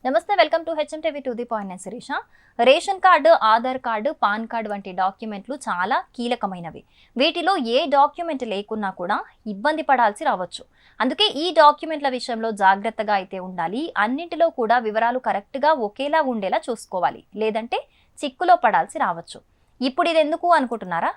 నమస్తే, welcome to HM TV to the point. నేను Shirisha. Ration card, Aadhaar card, PAN card వంటి డాక్యుమెంట్లు చాలా కీలకమైనవి. వీటిలో ఏ డాక్యుమెంట్ లేకున్నా కూడా ఇబ్బంది పడాల్సి రావచ్చు. అందుకే ఈ డాక్యుమెంట్ల విషయంలో జాగ్రత్తగా అయితే ఉండాలి. అన్నింటిలో కూడా వివరాలు కరెక్ట్గా ఒకేలా ఉండేలా చూసుకోవాలి, లేదంటే చిక్కులో పడాల్సి రావచ్చు. ఇప్పుడు ఇది ఎందుకు అనుకుంటున్నారా?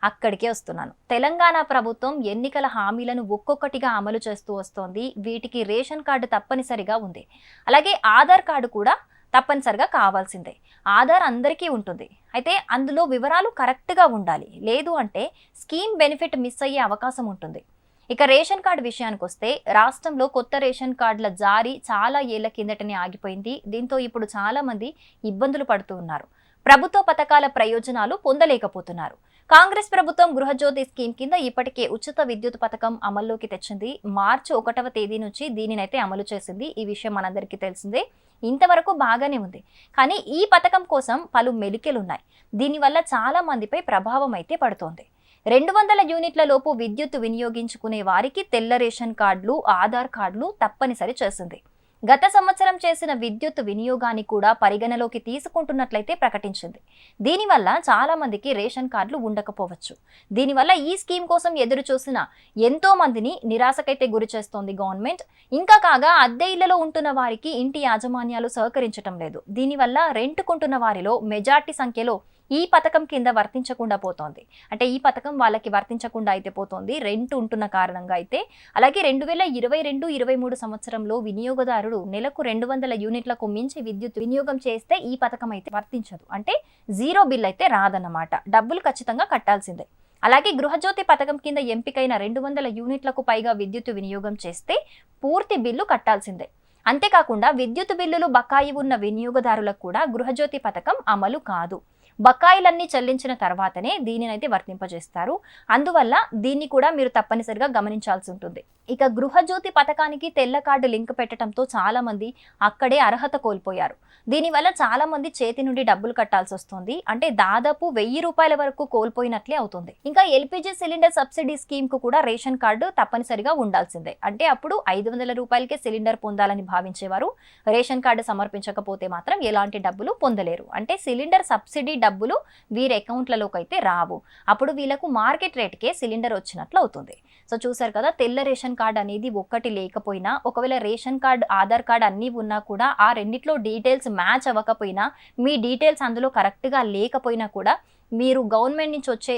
అక్కడికే వస్తున్నాను. తెలంగాణ ప్రభుత్వం ఎన్నికల హామీలను ఒక్కొక్కటిగా అమలు చేస్తూ వస్తోంది. వీటికి రేషన్ కార్డు తప్పనిసరిగా ఉంది. అలాగే ఆధార్ కార్డు కూడా తప్పనిసరిగా కావాల్సిందే. ఆధార్ అందరికీ ఉంటుంది, అయితే అందులో వివరాలు కరెక్ట్గా ఉండాలి. లేదు అంటే స్కీమ్ బెనిఫిట్ మిస్ అయ్యే అవకాశం ఉంటుంది. ఇక రేషన్ కార్డు విషయానికి వస్తే, రాష్ట్రంలో కొత్త రేషన్ కార్డుల జారీ చాలా ఏళ్ల కిందటనే ఆగిపోయింది. దీంతో ఇప్పుడు చాలా మంది ఇబ్బందులు పడుతూ ఉన్నారు. ప్రభుత్వ పథకాల ప్రయోజనాలు పొందలేకపోతున్నారు. కాంగ్రెస్ ప్రభుత్వం గృహజ్యోతి స్కీమ్ కింద ఇప్పటికే ఉచిత విద్యుత్ పథకం అమల్లోకి తెచ్చింది. మార్చి 1వ తేదీ నుంచి దీనినైతే అమలు చేసింది. ఈ విషయం మనందరికీ తెలిసిందే. ఇంతవరకు బాగానే ఉంది, కానీ ఈ పథకం కోసం పలు మెలికెలున్నాయి. దీనివల్ల చాలా మందిపై ప్రభావం అయితే పడుతోంది. 200 యూనిట్ల లోపు విద్యుత్ వినియోగించుకునే వారికి తెల్ల రేషన్ కార్డులు, ఆధార్ కార్డులు తప్పనిసరి చేసింది. గత సంవత్సరం చేసిన విద్యుత్ వినియోగాన్ని కూడా పరిగణలోకి తీసుకుంటున్నట్లయితే ప్రకటించింది. దీనివల్ల చాలా మందికి రేషన్ కార్డులు ఉండకపోవచ్చు. దీనివల్ల ఈ స్కీమ్ కోసం ఎదురు చూసిన ఎంతో మందిని నిరాశకైతే గురి చేస్తోంది గవర్నమెంట్. ఇంకా కాగా అద్దె ఇళ్లలో ఉంటున్న వారికి ఇంటి యాజమాన్యాలు సహకరించడం లేదు. దీనివల్ల రెంటుకుంటున్న వారిలో మెజార్టీ సంఖ్యలో ఈ పథకం కింద వర్తించకుండా పోతోంది. అంటే ఈ పథకం వాళ్ళకి వర్తించకుండా అయితే పోతోంది, రెంట్ ఉంటున్న కారణంగా అయితే. అలాగే 2022-23 సంవత్సరంలో వినియోగదారుడు నెలకు 200 యూనిట్లకు మించి విద్యుత్ వినియోగం చేస్తే ఈ పథకం అయితే వర్తించదు. అంటే జీరో బిల్ అయితే రాదన్నమాట, డబ్బులు ఖచ్చితంగా కట్టాల్సిందే. అలాగే గృహజ్యోతి పథకం కింద ఎంపికైన 200 యూనిట్లకు పైగా విద్యుత్ వినియోగం చేస్తే పూర్తి బిల్లు కట్టాల్సిందే. అంతేకాకుండా విద్యుత్ బిల్లులు బకాయి ఉన్న వినియోగదారులకు కూడా గృహజ్యోతి పథకం అమలు కాదు. బకాయిలన్నీ చెల్లించిన తర్వాతనే దీనినైతే వర్తింపజేస్తారు. అందువల్ల దీన్ని కూడా మీరు తప్పనిసరిగా గమనించాల్సి ఉంటుంది. ఇక గృహజ్యోతి పథకానికి తెల్ల కార్డు లింక్ పెట్టడంతో చాలా మంది అక్కడే అర్హత కోల్పోయారు. దీనివల్ల చాలా మంది చేతి నుండి డబ్బులు కట్టాల్సి వస్తుంది. అంటే దాదాపు 1000 రూపాయల వరకు కోల్పోయినట్లే అవుతుంది. ఇంకా ఎల్పిజి సిలిండర్ సబ్సిడీ స్కీమ్ కు కూడా రేషన్ కార్డు తప్పనిసరిగా ఉండాల్సిందే. అంటే అప్పుడు 500 రూపాయలకే సిలిండర్ పొందాలని భావించేవారు. రేషన్ కార్డు సమర్పించకపోతే మాత్రం ఎలాంటి డబ్బులు పొందలేరు. అంటే సిలిండర్ సబ్సిడీ డబ్బులు వీరి అకౌంట్లలోకి అయితే రావు. అప్పుడు వీళ్ళకు మార్కెట్ రేట్కే సిలిండర్ వచ్చినట్లు అవుతుంది. సో చూసారు కదా, తెల్ల రేషన్ కార్డ్ అనేది ఒక్కటి లేకపోయినా, ఒకవేళ రేషన్ కార్డ్, ఆధార్ కార్డ్ అన్నీ ఉన్నా కూడా ఆ రెండిట్లో డీటెయిల్స్ మ్యాచ్ అవ్వకపోయినా, మీ డీటెయిల్స్ అందులో కరెక్ట్గా లేకపోయినా కూడా మీరు గవర్నమెంట్ నుంచి వచ్చే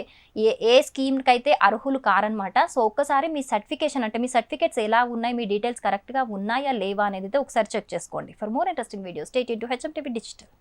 ఏ స్కీమ్కి అయితే అర్హులు కారనమాట. సో ఒక్కసారి మీ సర్టిఫికేషన్, అంటే మీ సర్టిఫికేట్స్ ఎలా ఉన్నాయి, మీ డీటెయిల్స్ కరెక్ట్గా ఉన్నాయా లేవా అనేది ఒకసారి చెక్ చేసుకోండి. For more interesting videos stay tuned to HM TV digital.